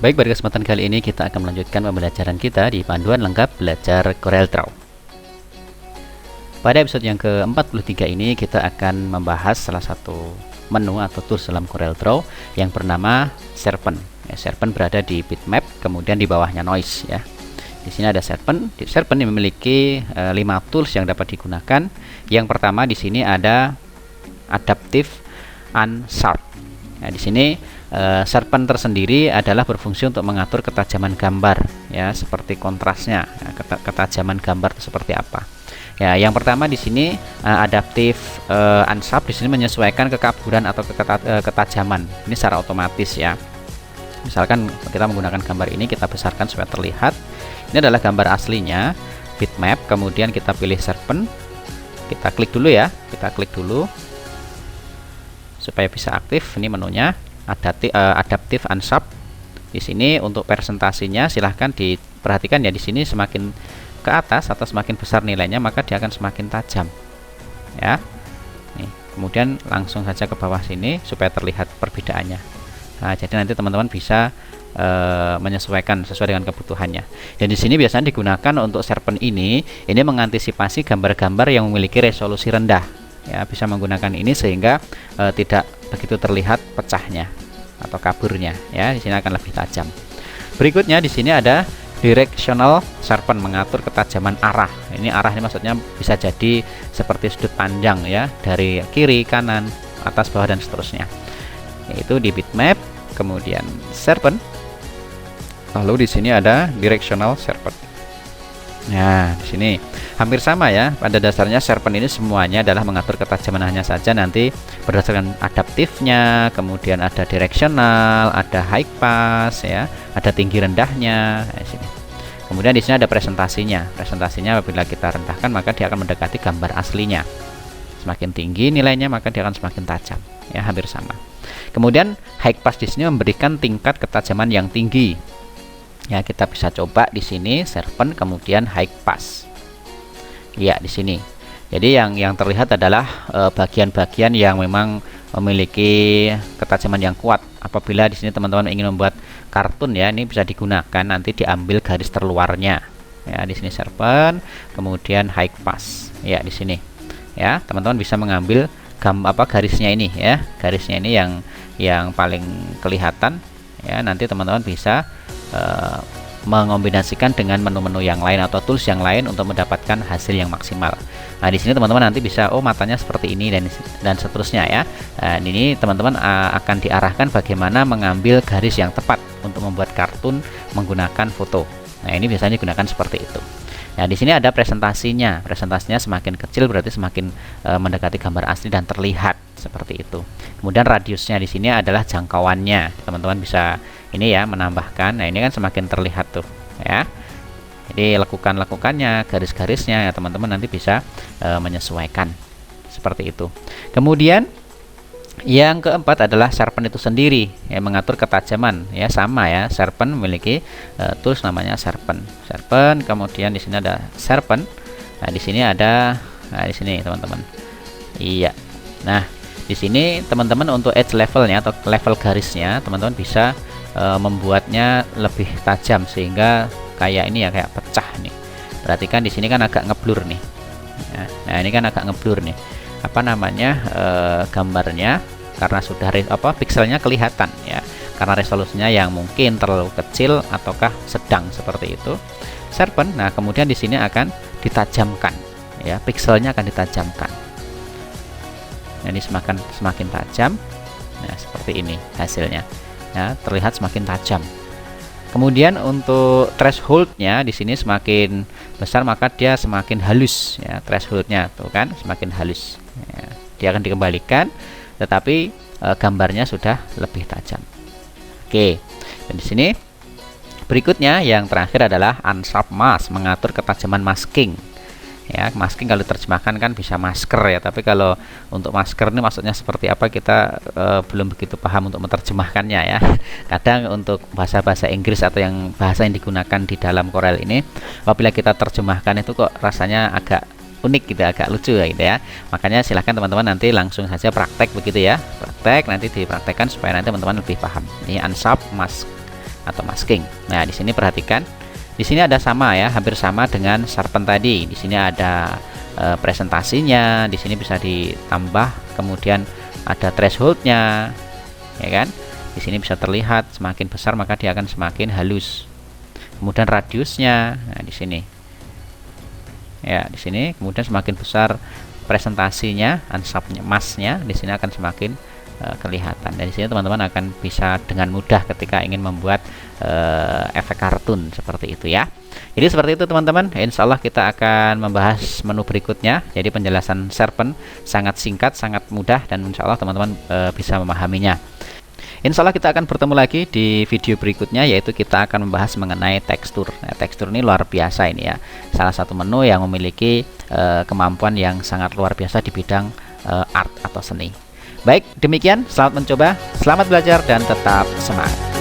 Baik, pada kesempatan kali ini kita akan melanjutkan pembelajaran kita di panduan lengkap belajar CorelDRAW. Pada episode yang ke-43 ini kita akan membahas salah satu menu atau tools dalam CorelDRAW yang bernama Serpent. Serpent berada di bitmap, kemudian di bawahnya noise ya. Di sini ada Serpent. Serpent yang memiliki 5 tools yang dapat digunakan. Yang pertama di sini ada Adaptive Unsharp. Nah, di sini Serpent tersendiri adalah berfungsi untuk mengatur ketajaman gambar ya, seperti kontrasnya. Nah, ketajaman gambar itu seperti apa? Ya, yang pertama di sini Adaptive Unsharp di sini menyesuaikan kekaburan atau ketajaman. Ini secara otomatis ya. Misalkan kita menggunakan gambar ini, kita besarkan supaya terlihat. Ini adalah gambar aslinya, bitmap, kemudian kita pilih Serpent. Kita klik dulu ya, kita klik dulu supaya bisa aktif. Ini menunya Adaptive Unsharp. Di sini untuk presentasinya silahkan diperhatikan ya, di sini semakin ke atas atau semakin besar nilainya maka dia akan semakin tajam ya. Nih, kemudian langsung saja ke bawah sini supaya terlihat perbedaannya. Nah, jadi nanti teman-teman bisa menyesuaikan sesuai dengan kebutuhannya. Dan di sini biasanya digunakan untuk Serpent ini mengantisipasi gambar-gambar yang memiliki resolusi rendah. Ya, bisa menggunakan ini sehingga tidak begitu terlihat pecahnya atau kaburnya ya. Di sini akan lebih tajam. Berikutnya di sini ada Directional Sharpen, mengatur ketajaman arah. Ini arah ini maksudnya bisa jadi seperti sudut pandang ya, dari kiri, kanan, atas, bawah dan seterusnya. Yaitu di bitmap, kemudian Serpent. Lalu di sini ada Directional Sharpen. Nah, di sini hampir sama ya. Pada dasarnya Serpent ini semuanya adalah mengatur ketajaman, hanya saja nanti berdasarkan adaptifnya, kemudian ada directional, ada high pass ya, ada tinggi rendahnya. Nah, di sini. Kemudian di sini ada presentasinya. Presentasinya apabila kita rendahkan maka dia akan mendekati gambar aslinya. Semakin tinggi nilainya maka dia akan semakin tajam. Ya, hampir sama. Kemudian high pass di sini memberikan tingkat ketajaman yang tinggi. Ya, kita bisa coba di sini Serpent kemudian high pass. Ya, di sini. Jadi yang terlihat adalah bagian-bagian yang memang memiliki ketajaman yang kuat. Apabila di sini teman-teman ingin membuat kartun ya, ini bisa digunakan, nanti diambil garis terluarnya. Ya, di sini Serpent, kemudian high pass. Ya, di sini. Ya, teman-teman bisa mengambil garisnya ini ya. Garisnya ini yang paling kelihatan ya. Nanti teman-teman bisa mengombinasikan dengan menu-menu yang lain atau tools yang lain untuk mendapatkan hasil yang maksimal. Nah, di sini teman-teman nanti bisa matanya seperti ini dan seterusnya ya. Nah, ini teman-teman akan diarahkan bagaimana mengambil garis yang tepat untuk membuat kartun menggunakan foto. Nah, ini biasanya digunakan seperti itu. Nah, di sini ada presentasinya. Presentasinya semakin kecil berarti semakin mendekati gambar asli dan terlihat seperti itu. Kemudian radiusnya di sini adalah jangkauannya. Teman-teman bisa ini ya menambahkan. Nah, ini kan semakin terlihat tuh ya. Jadi lekukannya, garis-garisnya ya teman-teman nanti bisa menyesuaikan seperti itu. Kemudian yang keempat adalah Serpent itu sendiri yang mengatur ketajaman ya, sama ya. Serpent memiliki tools namanya Serpent. Kemudian di sini ada Serpent. Nah, di sini ada di sini teman-teman. Iya. Nah, di sini teman-teman untuk edge levelnya atau level garisnya teman-teman bisa membuatnya lebih tajam sehingga kayak ini ya, kayak pecah nih. Perhatikan di sini kan agak ngeblur nih. Ya. Nah, ini kan agak ngeblur nih. Apa namanya gambarnya karena sudah pikselnya kelihatan ya, karena resolusinya yang mungkin terlalu kecil ataukah sedang seperti itu. Serpent, nah kemudian di sini akan ditajamkan ya, pikselnya akan ditajamkan. Nah, ini semakin tajam. Nah, seperti ini hasilnya ya, terlihat semakin tajam. Kemudian untuk thresholdnya di sini semakin besar maka dia semakin halus ya, thresholdnya tuh kan semakin halus ya. Dia akan dikembalikan tetapi gambarnya sudah lebih tajam. Oke, dan di sini berikutnya yang terakhir adalah Unsharp Mask, mengatur ketajaman masking. Ya, masking kalau terjemahkan kan bisa masker ya, tapi kalau untuk masker ini maksudnya seperti apa kita belum begitu paham untuk menerjemahkannya ya. Kadang untuk bahasa-bahasa Inggris atau bahasa yang digunakan di dalam Corel ini apabila kita terjemahkan itu kok rasanya agak unik gitu, agak lucu ya, gitu ya. Makanya silahkan teman-teman nanti langsung saja praktek begitu ya, praktek nanti dipraktekkan supaya nanti teman-teman lebih paham. Ini Unsharp Mask atau masking. Nah, di sini perhatikan, di sini ada sama ya, hampir sama dengan Sharpen tadi. Di sini ada presentasinya, di sini bisa ditambah, kemudian ada thresholdnya, ya kan? Di sini bisa terlihat semakin besar maka dia akan semakin halus. Kemudian radiusnya, nah di sini, ya di sini, kemudian semakin besar presentasinya, unsubnya, masknya, di sini akan semakin kelihatan. Dan di sini teman-teman akan bisa dengan mudah ketika ingin membuat efek kartun seperti itu ya. Jadi seperti itu teman-teman. Insya Allah kita akan membahas menu berikutnya. Jadi penjelasan Sharpen sangat singkat, sangat mudah, dan insya Allah teman-teman bisa memahaminya. Insya Allah kita akan bertemu lagi di video berikutnya, yaitu kita akan membahas mengenai tekstur. Nah, tekstur ini luar biasa ini ya, salah satu menu yang memiliki kemampuan yang sangat luar biasa di bidang art atau seni. Baik, demikian, selamat mencoba, selamat belajar, dan tetap semangat.